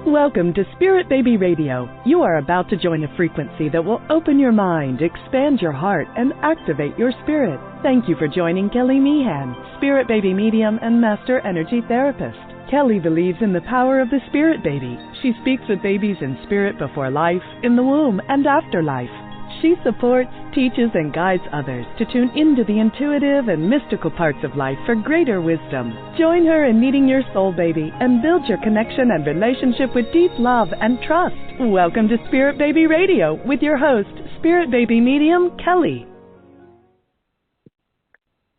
Welcome to Spirit Baby Radio. You are about to join a frequency that will open your mind, expand your heart, and activate your spirit. Thank you for joining Kelly Meehan, Spirit Baby Medium and Master Energy Therapist. Kelly believes in the power of the Spirit Baby. She speaks with babies in spirit before life, in the womb, and after life. She supports, teaches, and guides others to tune into the intuitive and mystical parts of life for greater wisdom. Join her in meeting your soul baby and build your connection and relationship with deep love and trust. Welcome to Spirit Baby Radio with your host, Spirit Baby Medium, Kelly.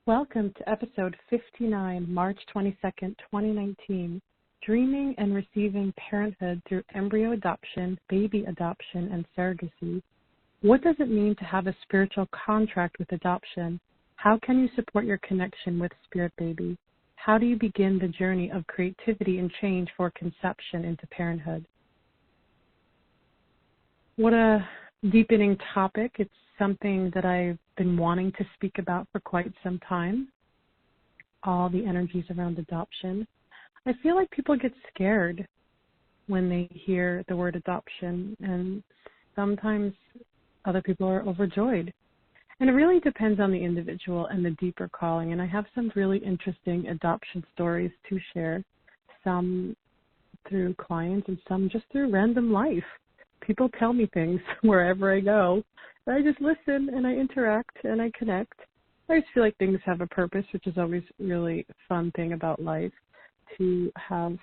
Welcome to episode 59, March 22nd, 2019, Dreaming and Receiving Parenthood Through Embryo Adoption, Baby Adoption, and Surrogacy. What does it mean to have a spiritual contract with adoption? How can you support your connection with Spirit Baby? How do you begin the journey of creativity and change for conception into parenthood? What a deepening topic. It's something that I've been wanting to speak about for quite some time. All the energies around adoption. I feel like people get scared when they hear the word adoption, and sometimes other people are overjoyed. And it really depends on the individual and the deeper calling. And I have some really interesting adoption stories to share, some through clients and some just through random life. People tell me things wherever I go. And I just listen and I interact and I connect. I just feel like things have a purpose, which is always really a fun thing about life, to have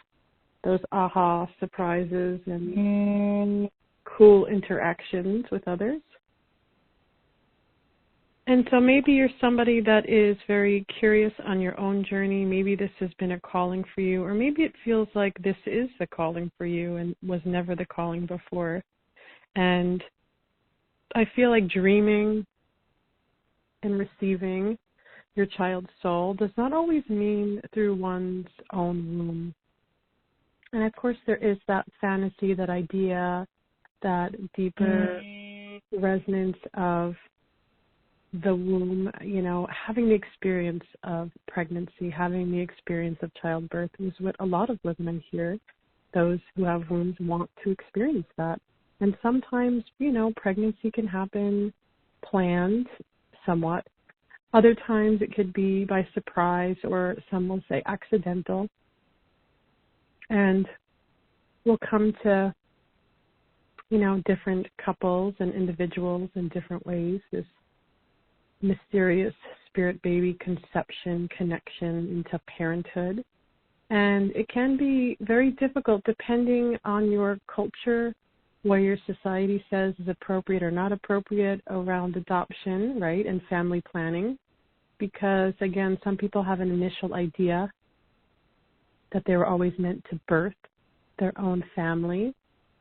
those aha surprises and cool interactions with others. And so maybe you're somebody that is very curious on your own journey. Maybe this has been a calling for you, or maybe it feels like this is the calling for you and was never the calling before. And I feel like dreaming and receiving your child's soul does not always mean through one's own womb. And of course there is that fantasy, that idea, that deeper resonance of the womb, having the experience of pregnancy, having the experience of childbirth is what a lot of women here, those who have wombs, want to experience that. And sometimes, pregnancy can happen planned somewhat. Other times it could be by surprise, or some will say accidental. And we'll come to different couples and individuals in different ways, this mysterious spirit baby conception connection into parenthood. And it can be very difficult depending on your culture, what your society says is appropriate or not appropriate around adoption, right, and family planning. Because, again, some people have an initial idea that they were always meant to birth their own family,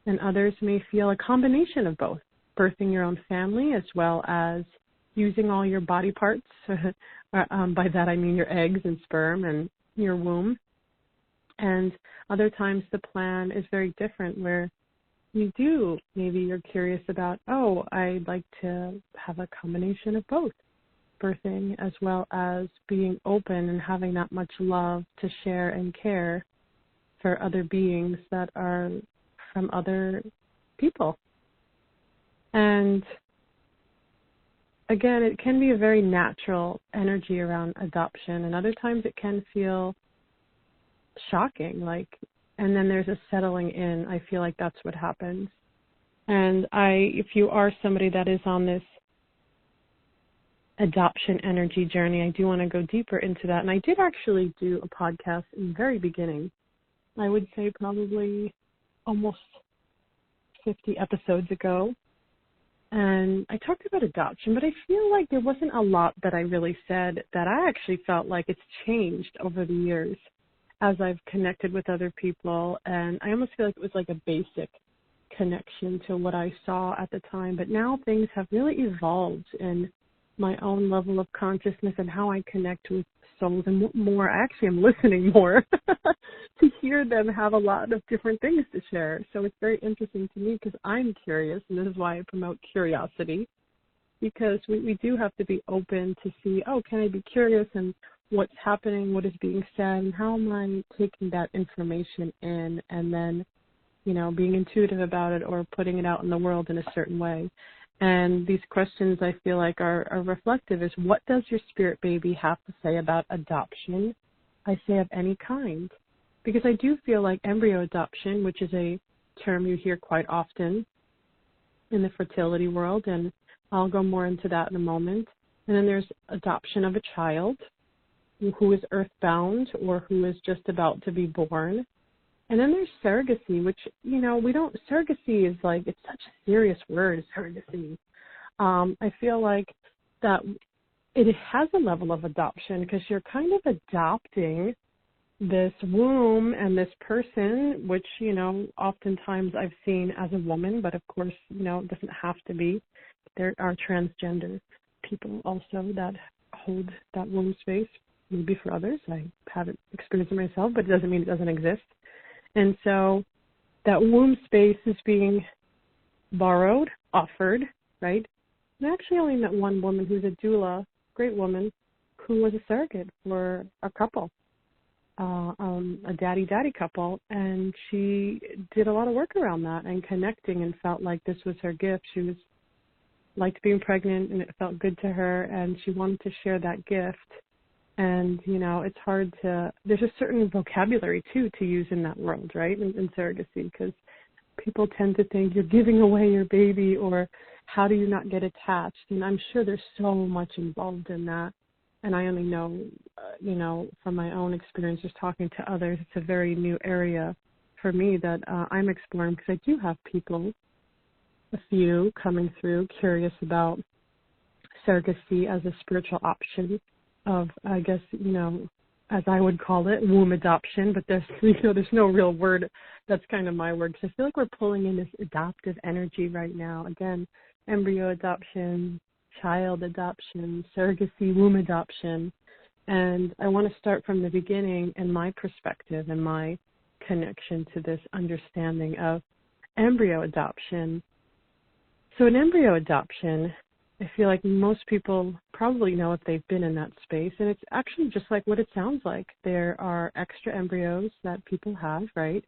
and others may feel a combination of both, birthing your own family as well as using all your body parts. By that I mean your eggs and sperm and your womb. And other times the plan is very different, where maybe you're curious about, I'd like to have a combination of both, birthing as well as being open and having that much love to share and care for other beings that are from other people. And again, it can be a very natural energy around adoption, and other times it can feel shocking, and then there's a settling in. I feel like that's what happens. And if you are somebody that is on this adoption energy journey, I do want to go deeper into that. And I did actually do a podcast in the very beginning. I would say probably almost 50 episodes ago. And I talked about adoption, but I feel like there wasn't a lot that I really said that I actually felt like it's changed over the years as I've connected with other people. And I almost feel like it was like a basic connection to what I saw at the time. But now things have really evolved in my own level of consciousness and how I connect with souls, and more. I actually am listening more to hear them have a lot of different things to share. So it's very interesting to me because I'm curious, and this is why I promote curiosity, because we do have to be open to see, can I be curious, and what's happening, what is being said, and how am I taking that information in, and then being intuitive about it or putting it out in the world in a certain way. And these questions I feel like are reflective is, what does your spirit baby have to say about adoption? I say of any kind. Because I do feel like embryo adoption, which is a term you hear quite often in the fertility world, and I'll go more into that in a moment. And then there's adoption of a child who is earthbound or who is just about to be born. And then there's surrogacy, which, surrogacy is like, it's such a serious word, surrogacy. I feel like that it has a level of adoption because you're kind of adopting this womb and this person, which, oftentimes I've seen as a woman, but of course, it doesn't have to be. There are transgender people also that hold that womb space, maybe for others. I haven't experienced it myself, but it doesn't mean it doesn't exist. And so that womb space is being borrowed, offered, right? And I actually only met one woman who's a doula, great woman, who was a surrogate for a couple. A daddy-daddy couple, and she did a lot of work around that and connecting and felt like this was her gift. She liked being pregnant, and it felt good to her, and she wanted to share that gift. And, it's hard to, there's a certain vocabulary, too, to use in that world, right, in surrogacy, because people tend to think you're giving away your baby, or how do you not get attached? And I'm sure there's so much involved in that. And I only know, from my own experiences talking to others, it's a very new area for me that I'm exploring, because I do have people, a few coming through, curious about surrogacy as a spiritual option of, I guess, as I would call it, womb adoption. But there's no real word. That's kind of my word, because I feel like we're pulling in this adoptive energy right now. Again, embryo adoption, child adoption, surrogacy, womb adoption. And I want to start from the beginning and my perspective and my connection to this understanding of embryo adoption. So in embryo adoption, I feel like most people probably know if they've been in that space, and it's actually just like what it sounds like. There are extra embryos that people have, right?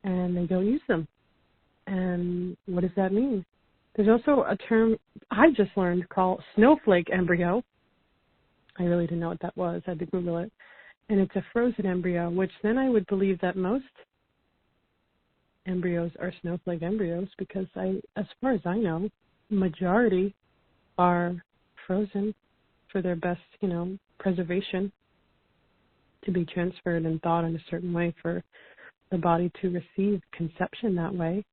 And they don't use them. And what does that mean? There's also a term I just learned called snowflake embryo. I really didn't know what that was. I had to Google it. And it's a frozen embryo, which then I would believe that most embryos are snowflake embryos, because as far as I know, majority are frozen for their best, preservation, to be transferred and thawed in a certain way for the body to receive conception that way.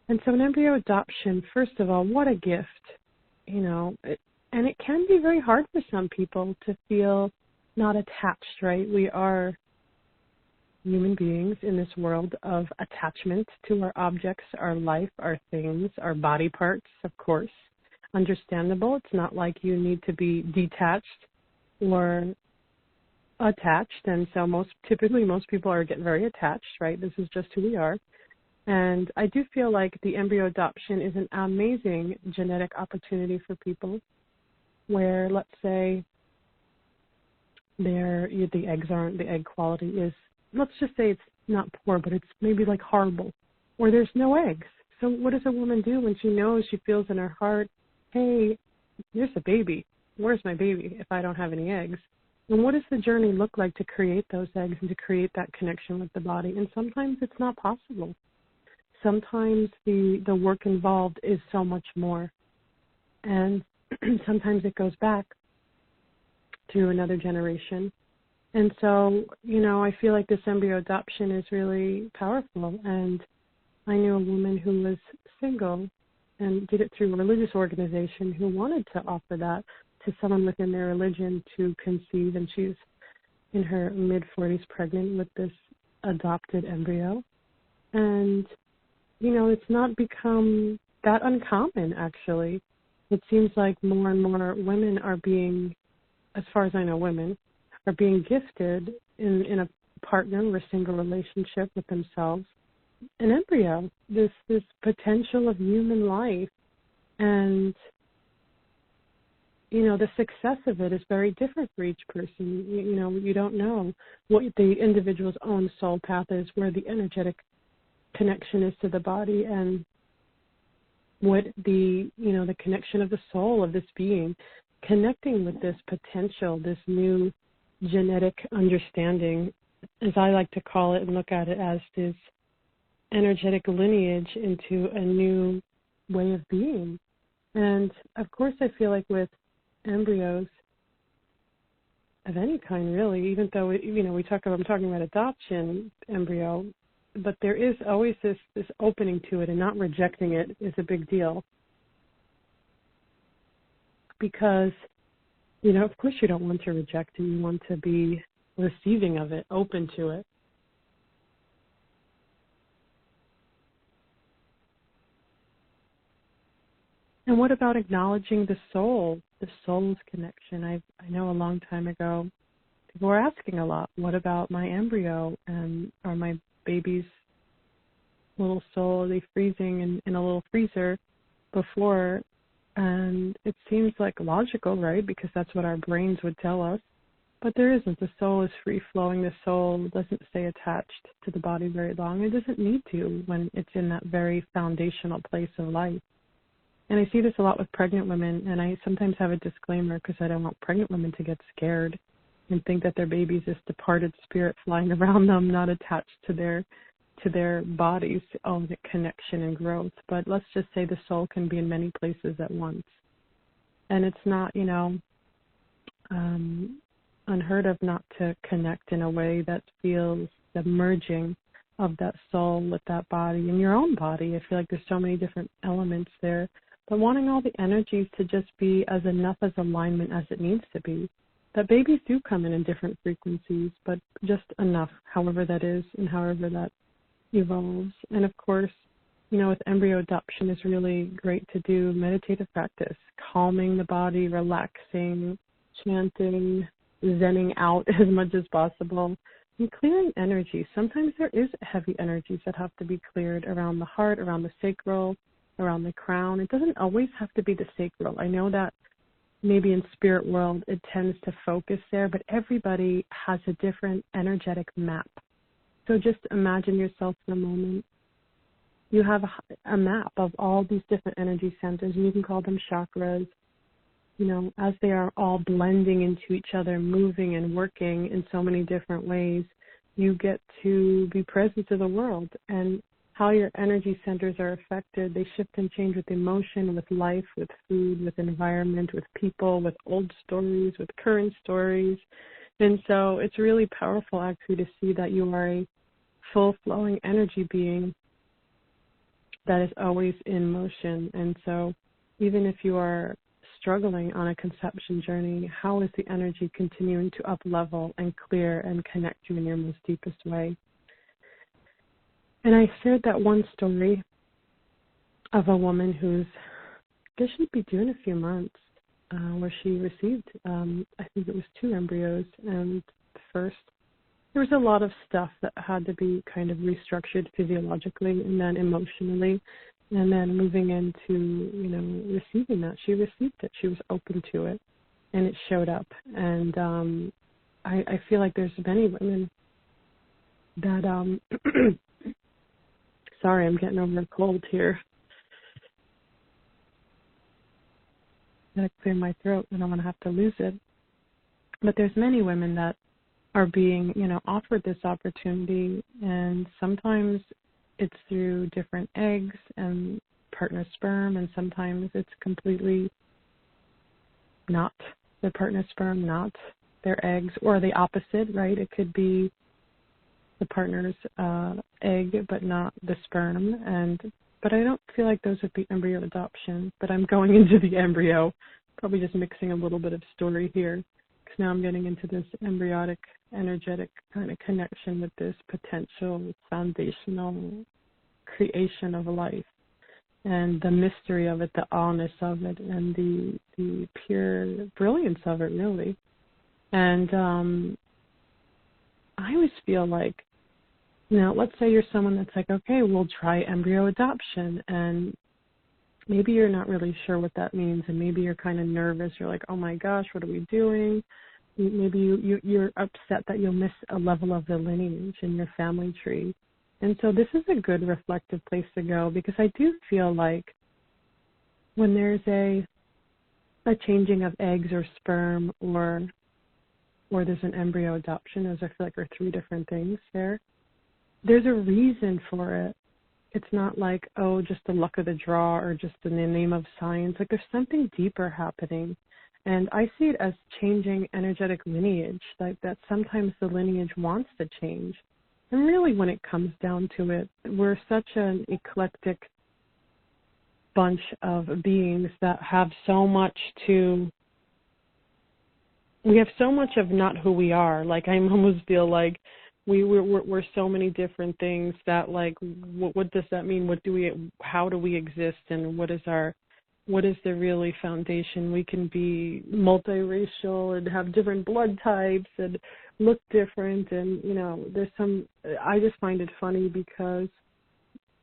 And so an embryo adoption, first of all, what a gift, and it can be very hard for some people to feel not attached, right? We are human beings in this world of attachment to our objects, our life, our things, our body parts, of course. Understandable. It's not like you need to be detached or attached. And so typically most people are getting very attached, right? This is just who we are. And I do feel like the embryo adoption is an amazing genetic opportunity for people where, let's say, the egg quality is, let's just say it's not poor, but it's maybe like horrible, or there's no eggs. So what does a woman do when she knows, she feels in her heart, hey, there's a baby. Where's my baby if I don't have any eggs? And what does the journey look like to create those eggs and to create that connection with the body? And sometimes it's not possible. Sometimes the work involved is so much more. And sometimes it goes back to another generation. And so, I feel like this embryo adoption is really powerful. And I knew a woman who was single and did it through a religious organization who wanted to offer that to someone within their religion to conceive. And she's in her mid-40s pregnant with this adopted embryo. And, it's not become that uncommon, actually. It seems like more and more women are being, as far as I know, women are being gifted in a partner or a single relationship with themselves an embryo, this potential of human life. And, the success of it is very different for each person. You don't know what the individual's own soul path is, where the energetic connection is to the body, and what the connection of the soul of this being, connecting with this potential, this new genetic understanding, as I like to call it and look at it, as this energetic lineage into a new way of being. And of course, I feel like with embryos of any kind, really, even though I'm talking about adoption embryo, but there is always this opening to it, and not rejecting it is a big deal. Because, of course you don't want to reject it. You want to be receiving of it, open to it. And what about acknowledging the soul, the soul's connection? I know a long time ago, people were asking a lot, what about my embryo? Are my baby's little soul, are they freezing in a little freezer before? And it seems like logical, right? Because that's what our brains would tell us. But there isn't. The soul is free-flowing. The soul doesn't stay attached to the body very long. It doesn't need to when it's in that very foundational place of life. And I see this a lot with pregnant women, and I sometimes have a disclaimer because I don't want pregnant women to get scared and think that their baby's this departed spirit flying around them, not attached to their bodies, the connection and growth. But let's just say the soul can be in many places at once. And it's not, unheard of not to connect in a way that feels the merging of that soul with that body and your own body. I feel like there's so many different elements there. But wanting all the energies to just be as enough as alignment as it needs to be. That babies do come in different frequencies, but just enough, however that is and however that evolves. And of course, with embryo adoption is really great to do meditative practice, calming the body, relaxing, chanting, zenning out as much as possible, and clearing energy. Sometimes there is heavy energies that have to be cleared around the heart, around the sacral, around the crown. It doesn't always have to be the sacral. I know that maybe in spirit world it tends to focus there, but everybody has a different energetic map. So just imagine yourself for a moment. You have a map of all these different energy centers, and you can call them chakras. As they are all blending into each other, moving and working in so many different ways, you get to be present to the world. And how your energy centers are affected, they shift and change with emotion, with life, with food, with environment, with people, with old stories, with current stories. And so it's really powerful actually to see that you are a full-flowing energy being that is always in motion. And so even if you are struggling on a conception journey, how is the energy continuing to up-level and clear and connect you in your most deepest way? And I shared that one story of a woman who's, I guess she'd be due in a few months, where she received, I think it was 2 embryos. And first, there was a lot of stuff that had to be kind of restructured physiologically and then emotionally. And then moving into, receiving that, she received it. She was open to it, and it showed up. And I feel like there's many women that, sorry, I'm getting over a cold here. I'm going to clear my throat. I don't want to have to lose it. But there's many women that are being, offered this opportunity, and sometimes it's through different eggs and partner sperm, and sometimes it's completely not their partner sperm, not their eggs, or the opposite, right? It could be the partner's egg, but not the sperm. But I don't feel like those would be embryo adoption. But I'm going into the embryo, probably just mixing a little bit of story here, because now I'm getting into this embryonic, energetic kind of connection with this potential foundational creation of life, and the mystery of it, the awness of it, and the pure brilliance of it, really. And I always feel like, let's say you're someone that's like, okay, we'll try embryo adoption, and maybe you're not really sure what that means, and maybe you're kind of nervous. You're like, oh my gosh, what are we doing? Maybe you're upset that you'll miss a level of the lineage in your family tree. And so this is a good reflective place to go, because I do feel like when there's a changing of eggs or sperm, or there's an embryo adoption, those I feel like are three different things there. There's a reason for it. It's not like, oh, just the luck of the draw or just in the name of science. Like, there's something deeper happening. And I see it as changing energetic lineage, like that sometimes the lineage wants to change. And really, when it comes down to it, we're such an eclectic bunch of beings that have so much we have so much of not who we are. Like, I almost feel like we're so many different things that, like, what does that mean? How do we exist, and what is the really foundation? We can be multiracial and have different blood types and look different, and I just find it funny because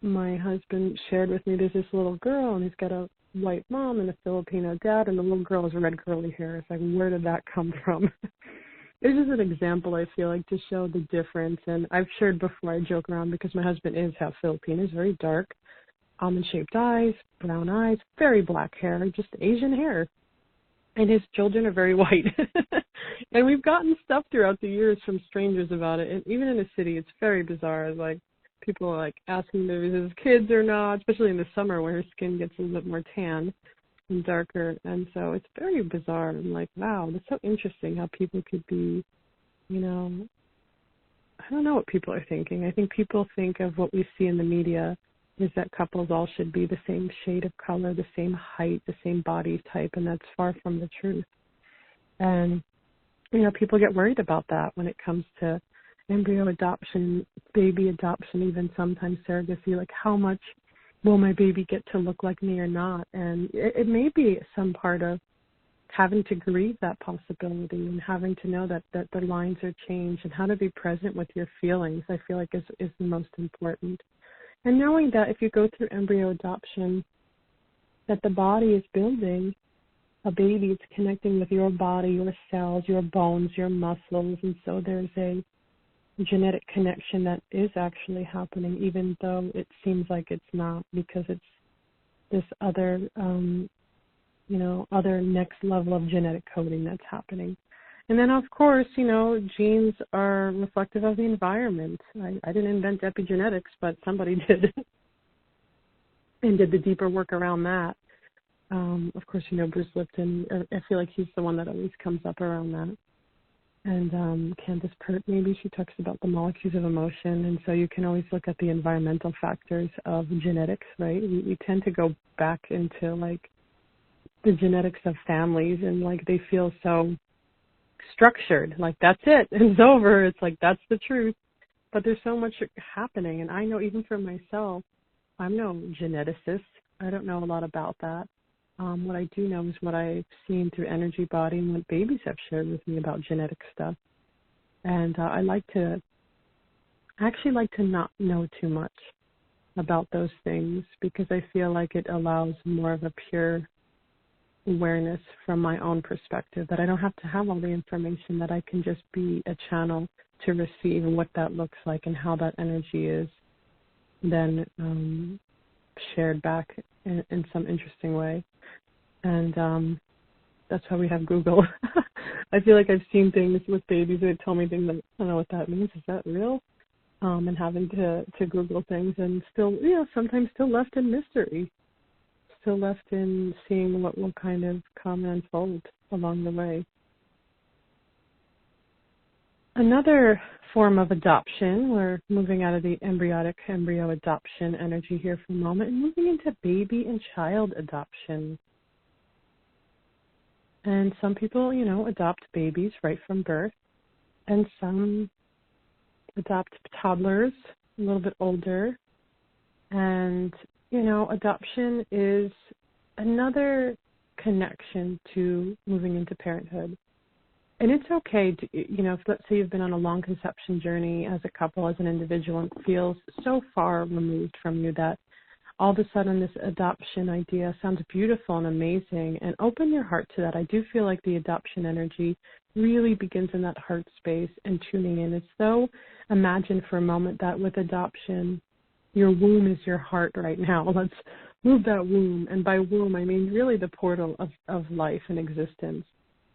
my husband shared with me there's this little girl, and he's got a white mom and a Filipino dad, and the little girl has red curly hair. It's like, where did that come from? It's just an example, I feel like, to show the difference. And I've shared before, I joke around because my husband is half Filipino. He's very dark, almond-shaped eyes, brown eyes, very black hair, just Asian hair. And his children are very white. And we've gotten stuff throughout the years from strangers about it. And even in the city, it's very bizarre. Like, people are like asking if it's his kids or not, especially in the summer where his skin gets a little bit more tan and darker. And so it's very bizarre. I'm like, wow, that's so interesting how people could be, I don't know what people are thinking. I think people think of what we see in the media is that couples all should be the same shade of color, the same height, the same body type, and that's far from the truth. And, people get worried about that when it comes to embryo adoption, baby adoption, even sometimes surrogacy, like how much will my baby get to look like me or not? And it may be some part of having to grieve that possibility and having to know that the lines are changed, and how to be present with your feelings, I feel like is the most important. And knowing that if you go through embryo adoption, that the body is building a baby, it's connecting with your body, your cells, your bones, your muscles, and so there's a genetic connection that is actually happening, even though it seems like it's not, because it's this other, other next level of genetic coding that's happening. And then, of course, genes are reflective of the environment. I didn't invent epigenetics, but somebody did and did the deeper work around that. Of course, Bruce Lipton, I feel like he's the one that always comes up around that. And Candace Pert, maybe, she talks about the molecules of emotion. And so you can always look at the environmental factors of genetics, right? We tend to go back into, like, the genetics of families, and, like, they feel so structured. Like, that's it. It's over. It's like, that's the truth. But there's so much happening. And I know even for myself, I'm no geneticist. I don't know a lot about that. What I do know is what I've seen through Energy Body and what babies have shared with me about genetic stuff. And I actually like to not know too much about those things, because I feel like it allows more of a pure awareness from my own perspective, that I don't have to have all the information, that I can just be a channel to receive what that looks like and how that energy is then shared back in some interesting way. And that's why we have Google. I feel like I've seen things with babies that tell me things like, I don't know what that means. Is that real? And having to Google things, and still, sometimes still left in mystery, still left in seeing what will kind of come and unfold along the way. Another form of adoption, we're moving out of the embryo adoption energy here for a moment and moving into baby and child adoption. And some people, adopt babies right from birth, and some adopt toddlers a little bit older. And, adoption is another connection to moving into parenthood. And it's okay to, if, let's say you've been on a long conception journey as a couple, as an individual, and it feels so far removed from you that all of a sudden this adoption idea sounds beautiful and amazing, and open your heart to that. I do feel like the adoption energy really begins in that heart space and tuning in. It's so, imagine for a moment that with adoption, your womb is your heart right now. Let's move that womb. And by womb, I mean really the portal of life and existence.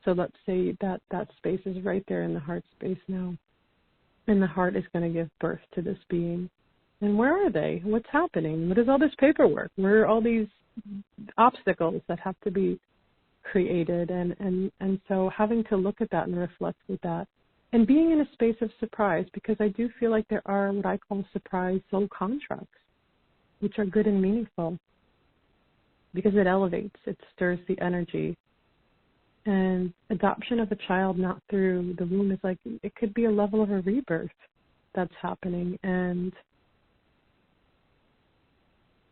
So let's say that space is right there in the heart space now. And the heart is going to give birth to this being. And where are they? What's happening? What is all this paperwork? Where are all these obstacles that have to be created? And so having to look at that and reflect with that. And being in a space of surprise, because I do feel like there are what I call surprise soul contracts, which are good and meaningful, because it elevates, it stirs the energy. And adoption of a child not through the womb is like, it could be a level of a rebirth that's happening. And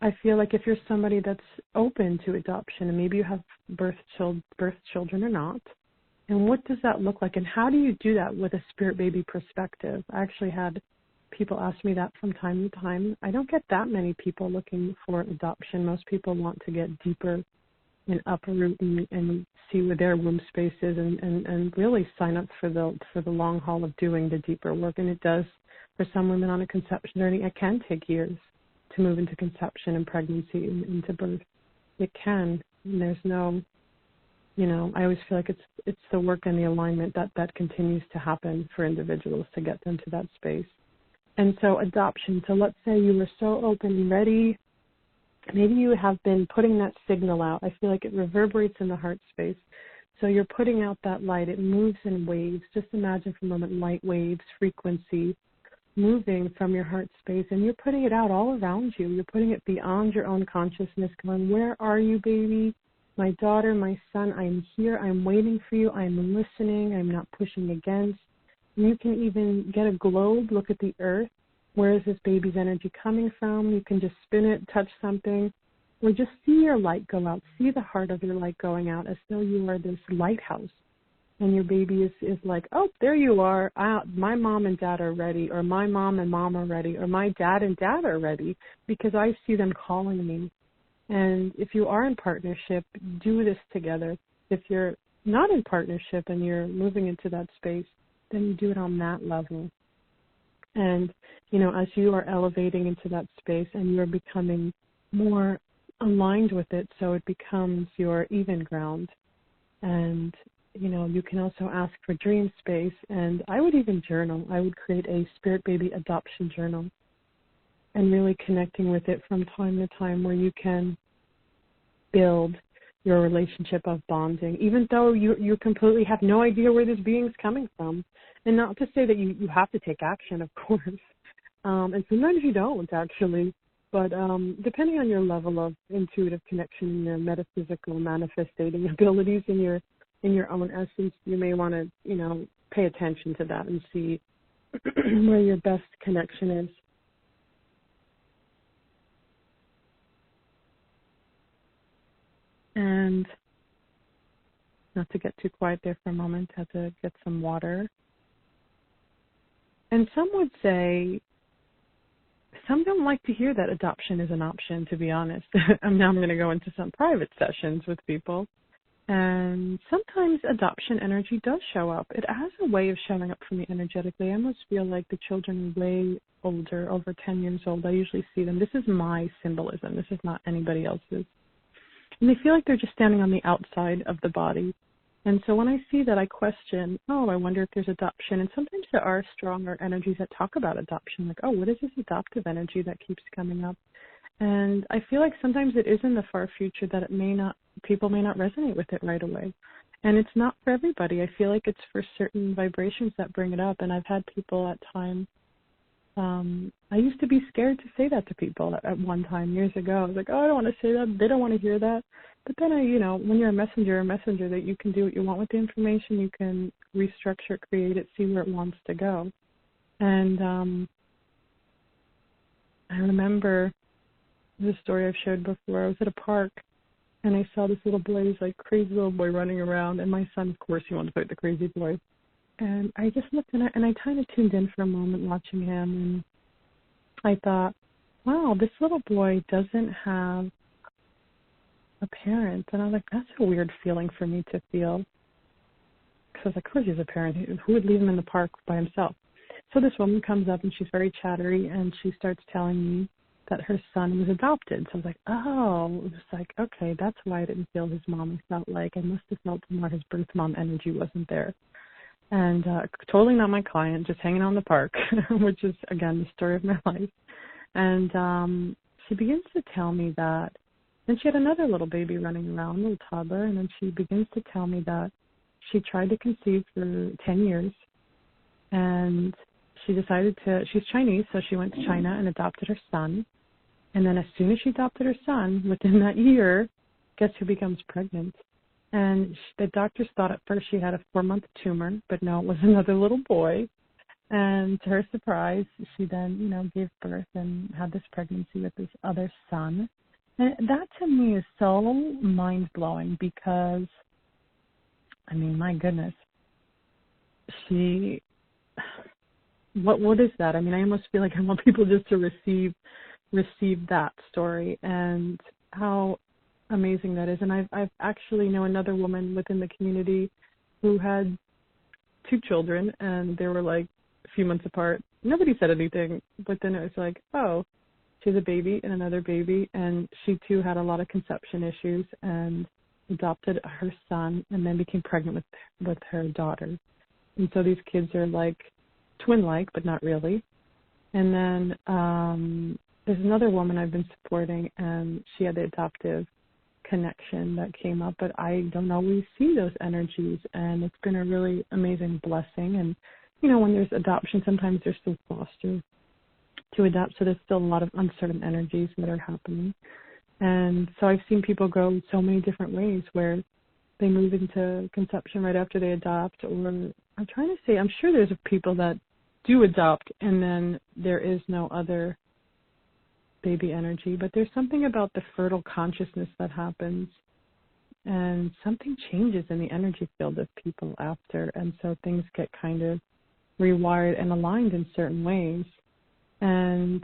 I feel like if you're somebody that's open to adoption, and maybe you have birth children or not, and what does that look like? And how do you do that with a spirit baby perspective? I actually had people ask me that from time to time. I don't get that many people looking for adoption. Most people want to get deeper and uproot and see where their womb space is, and really sign up for the long haul of doing the deeper work. And it does, for some women on a conception journey, it can take years to move into conception and pregnancy and into birth. It can. And there's no, I always feel like it's the work and the alignment that continues to happen for individuals to get them to that space. And so adoption, so let's say you were so open and ready, maybe you have been putting that signal out. I feel like it reverberates in the heart space. So you're putting out that light. It moves in waves. Just imagine for a moment light waves, frequency, moving from your heart space, and you're putting it out all around you. You're putting it beyond your own consciousness, going, where are you, baby? My daughter, my son, I'm here. I'm waiting for you. I'm listening. I'm not pushing against. And you can even get a globe, look at the earth. Where is this baby's energy coming from? You can just spin it, touch something, or just see your light go out. See the heart of your light going out as though you are this lighthouse. And your baby is like, oh, there you are. My mom and dad are ready, or my mom and mom are ready, or my dad and dad are ready, because I see them calling me. And if you are in partnership, do this together. If you're not in partnership and you're moving into that space, then you do it on that level. And, as you are elevating into that space and you're becoming more aligned with it, so it becomes your even ground. And, you can also ask for dream space. And I would even journal. I would create a spirit baby adoption journal and really connecting with it from time to time, where you can build your relationship of bonding, even though you completely have no idea where this being's coming from. And not to say that you have to take action, of course. And sometimes you don't, actually. But depending on your level of intuitive connection and your metaphysical manifesting abilities in your own essence, you may want to, pay attention to that and see where your best connection is. And not to get too quiet there for a moment, have to get some water. And some would say, some don't like to hear that adoption is an option, to be honest. And now I'm going to go into some private sessions with people. And sometimes adoption energy does show up. It has a way of showing up for me energetically. I almost feel like the children are way older, over 10 years old. I usually see them. This is my symbolism. This is not anybody else's. And they feel like they're just standing on the outside of the body. And so when I see that, I question, I wonder if there's adoption. And sometimes there are stronger energies that talk about adoption, like, what is this adoptive energy that keeps coming up? And I feel like sometimes it is in the far future that people may not resonate with it right away. And it's not for everybody. I feel like it's for certain vibrations that bring it up. And I've had people at times, I used to be scared to say that to people at one time years ago. I was like, I don't want to say that. They don't want to hear that. But then when you're a messenger that you can do what you want with the information. You can restructure it, create it, see where it wants to go. And I remember the story I've shared before. I was at a park and I saw this little boy, this like crazy little boy running around. And my son, of course, he wanted to fight the crazy boy. And I just looked and I kind of tuned in for a moment watching him. And I thought, wow, this little boy doesn't have a parent. And I was like, that's a weird feeling for me to feel. Because I was like, of course he's a parent. Who would leave him in the park by himself? So this woman comes up and she's very chattery and she starts telling me that her son was adopted. So I was like, oh, it was like, okay, that's why I didn't feel his mom. I felt like I must have felt more his birth mom energy wasn't there. And totally not my client, just hanging out in the park, which is, again, the story of my life. And she begins to tell me that, and she had another little baby running around, a little toddler, and then she begins to tell me that she tried to conceive for 10 years, and she decided to, she's Chinese, so she went to China and adopted her son. And then as soon as she adopted her son, within that year, guess who becomes pregnant? And the doctors thought at first she had a 4-month tumor, but no, it was another little boy. And to her surprise, she then, gave birth and had this pregnancy with this other son. And that to me is so mind-blowing because, I mean, my goodness, what is that? I mean, I almost feel like I want people just to receive that story and how amazing that is. And I've actually know another woman within the community who had 2 children, and they were like a few months apart. Nobody said anything, but then it was like, oh, she has a baby and another baby, and she too had a lot of conception issues and adopted her son and then became pregnant with her daughter. And so these kids are like twin-like, but not really. And then there's another woman I've been supporting, and she had the adoptive connection that came up, but I don't always see those energies, and it's been a really amazing blessing. And, when there's adoption, sometimes there's still foster to adopt, so there's still a lot of uncertain energies that are happening. And so I've seen people go so many different ways where they move into conception right after they adopt, or I'm trying to say, I'm sure there's people that do adopt and then there is no other baby energy, but there's something about the fertile consciousness that happens, and something changes in the energy field of people after, and so things get kind of rewired and aligned in certain ways. And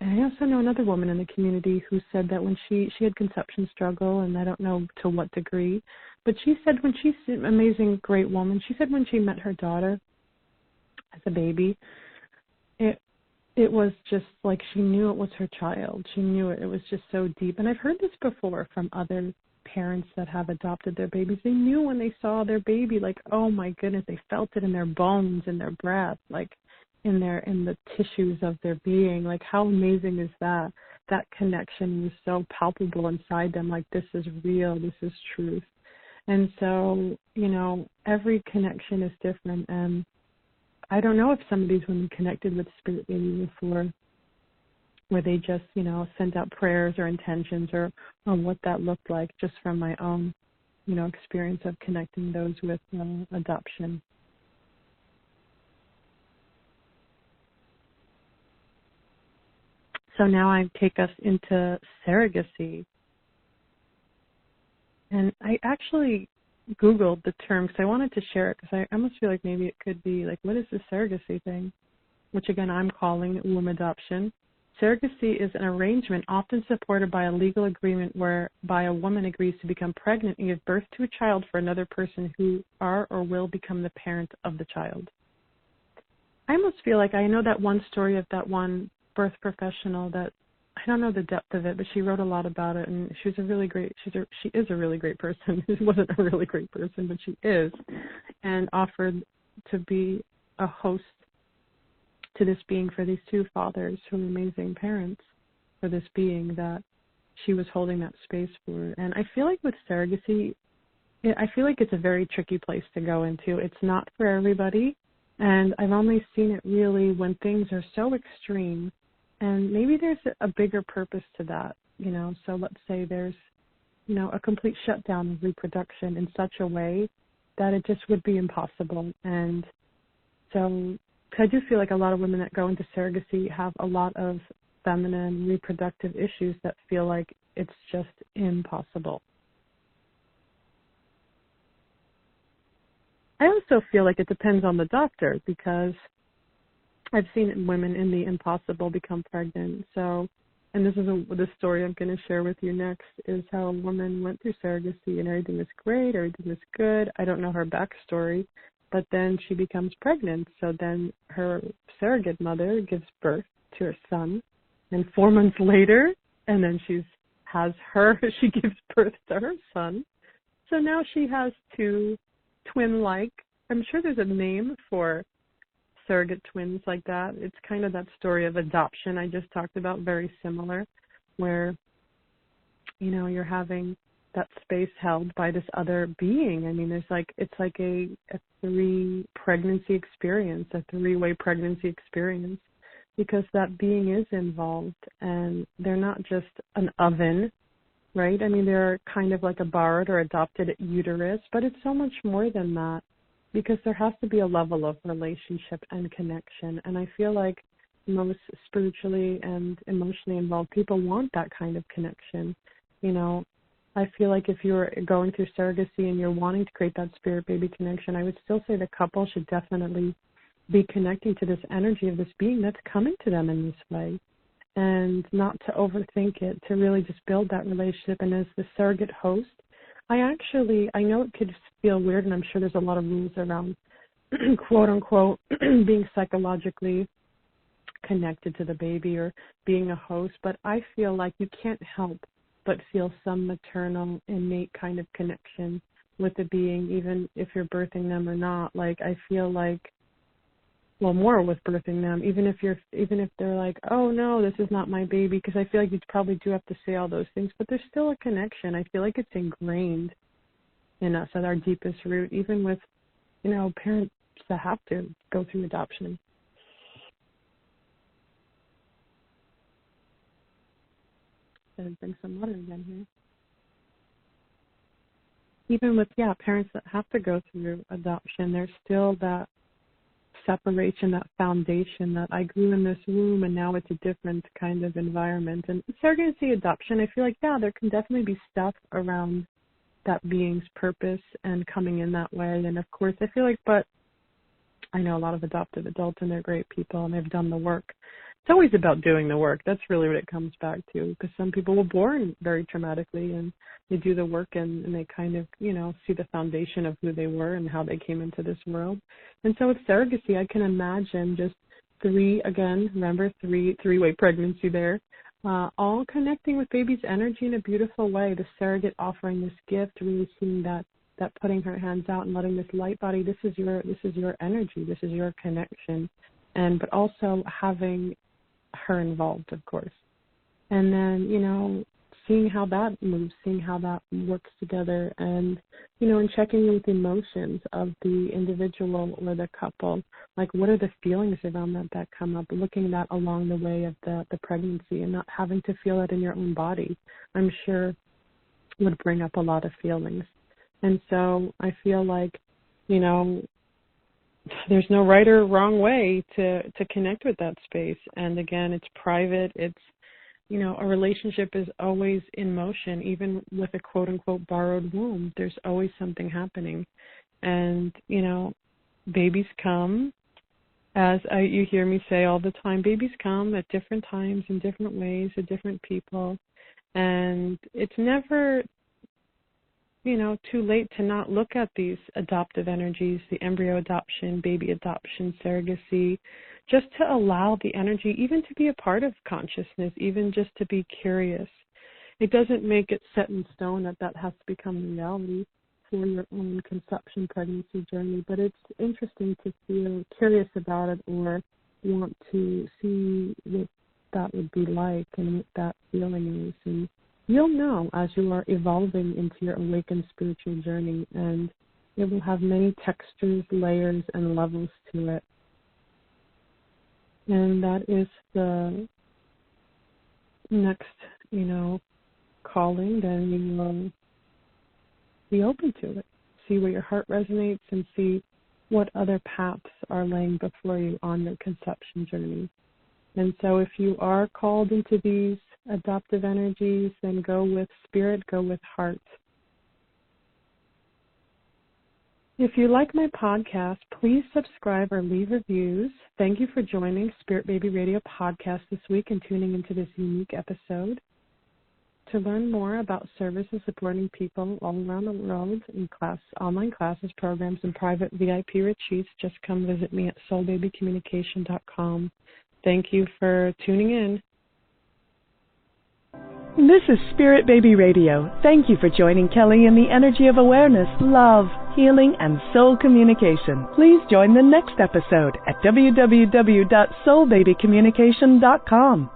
I also know another woman in the community who said that when she had conception struggle, and I don't know to what degree, but she said when she's an amazing, great woman, she said when she met her daughter as a baby, it was just like she knew it was her child. She knew it. It was just so deep. And I've heard this before from other parents that have adopted their babies. They knew when they saw their baby, like, oh my goodness, they felt it in their bones, in their breath, like in the tissues of their being. Like, how amazing is that? That connection was so palpable inside them, like, this is real, this is truth. And so, every connection is different. And I don't know if some of these women connected with Spirit Baby before, where they just, sent out prayers or intentions or what that looked like, just from my own, experience of connecting those with adoption. So now I take us into surrogacy. And I actually Googled the term because I wanted to share it, because I almost feel like maybe it could be like, what is the surrogacy thing? Which again, I'm calling womb adoption. Surrogacy is an arrangement often supported by a legal agreement whereby a woman agrees to become pregnant and give birth to a child for another person who are or will become the parent of the child. I almost feel like I know that one story of that one birth professional that, I don't know the depth of it, but she wrote a lot about it, and she is a really great person. She wasn't a really great person, but she is, and offered to be a host to this being for these 2 fathers who are amazing parents for this being that she was holding that space for. And I feel like with surrogacy, I feel like it's a very tricky place to go into. It's not for everybody, and I've only seen it really when things are so extreme. And maybe there's a bigger purpose to that, So let's say there's, a complete shutdown of reproduction in such a way that it just would be impossible. And so I do feel like a lot of women that go into surrogacy have a lot of feminine reproductive issues that feel like it's just impossible. I also feel like it depends on the doctor, because I've seen women in the impossible become pregnant. So, and this is the story I'm going to share with you next, is how a woman went through surrogacy and everything was great, everything was good. I don't know her backstory, but then she becomes pregnant. So then her surrogate mother gives birth to her son, and 4 months later, and then she gives birth to her son. So now she has two twin-like, I'm sure there's a name for surrogate twins like that. It's kind of that story of adoption I just talked about, very similar, where, you're having that space held by this other being. I mean, it's like a three-pregnancy experience, a three-way pregnancy experience, because that being is involved, and they're not just an oven, right? I mean, they're kind of like a borrowed or adopted uterus, but it's so much more than that, because there has to be a level of relationship and connection. And I feel like most spiritually and emotionally involved people want that kind of connection. I feel like if you're going through surrogacy and you're wanting to create that spirit baby connection, I would still say the couple should definitely be connecting to this energy of this being that's coming to them in this way, and not to overthink it, to really just build that relationship. And as the surrogate host, I know it could feel weird, and I'm sure there's a lot of rules around quote unquote being psychologically connected to the baby or being a host, but I feel like you can't help but feel some maternal, innate kind of connection with the being, even if you're birthing them or not. Like, I feel like, well, more with birthing them, even if they're like, oh no, this is not my baby, because I feel like you probably do have to say all those things, but there's still a connection. I feel like it's ingrained in us at our deepest root, even with, parents that have to go through adoption. I'll bring some water again here. Even with, parents that have to go through adoption, there's still that separation, that foundation that I grew in this womb and now it's a different kind of environment. And surrogacy adoption, I feel like, there can definitely be stuff around that being's purpose and coming in that way. And of course, I feel like, but I know a lot of adoptive adults and they're great people and they've done the work. It's always about doing the work. That's really what it comes back to, because some people were born very traumatically and they do the work and they kind of, see the foundation of who they were and how they came into this world. And so with surrogacy, I can imagine just three-way pregnancy there, all connecting with baby's energy in a beautiful way. The surrogate offering this gift, really seeing that putting her hands out and letting this light body, this is your energy, this is your connection, but also having her involved, of course. And then, seeing how that moves, seeing how that works together, and, and checking in with the emotions of the individual or the couple. Like, what are the feelings around that come up? Looking at that along the way of the pregnancy and not having to feel it in your own body, I'm sure would bring up a lot of feelings. And so I feel like, there's no right or wrong way to connect with that space. And again, it's private. It's, a relationship is always in motion, even with a quote unquote borrowed womb. There's always something happening. And, babies come, as you hear me say all the time, babies come at different times in different ways with different people. And it's never, too late to not look at these adoptive energies, the embryo adoption, baby adoption, surrogacy, just to allow the energy even to be a part of consciousness, even just to be curious. It doesn't make it set in stone that has to become reality for your own conception pregnancy journey, but it's interesting to feel curious about it or want to see what that would be like and what that feeling is. And you'll know as you are evolving into your awakened spiritual journey, and it will have many textures, layers, and levels to it. And that is the next, calling. Then you will be open to it. See where your heart resonates and see what other paths are laying before you on your conception journey. And so if you are called into these adoptive energies, then go with spirit, go with heart. If you like my podcast, please subscribe or leave reviews. Thank you for joining Spirit Baby Radio podcast this week and tuning into this unique episode. To learn more about services supporting people all around the world in online classes, programs, and private VIP retreats, just come visit me at soulbabycommunication.com. Thank you for tuning in. This is Spirit Baby Radio. Thank you for joining Kelly in the energy of awareness, love, healing, and soul communication. Please join the next episode at www.soulbabycommunication.com.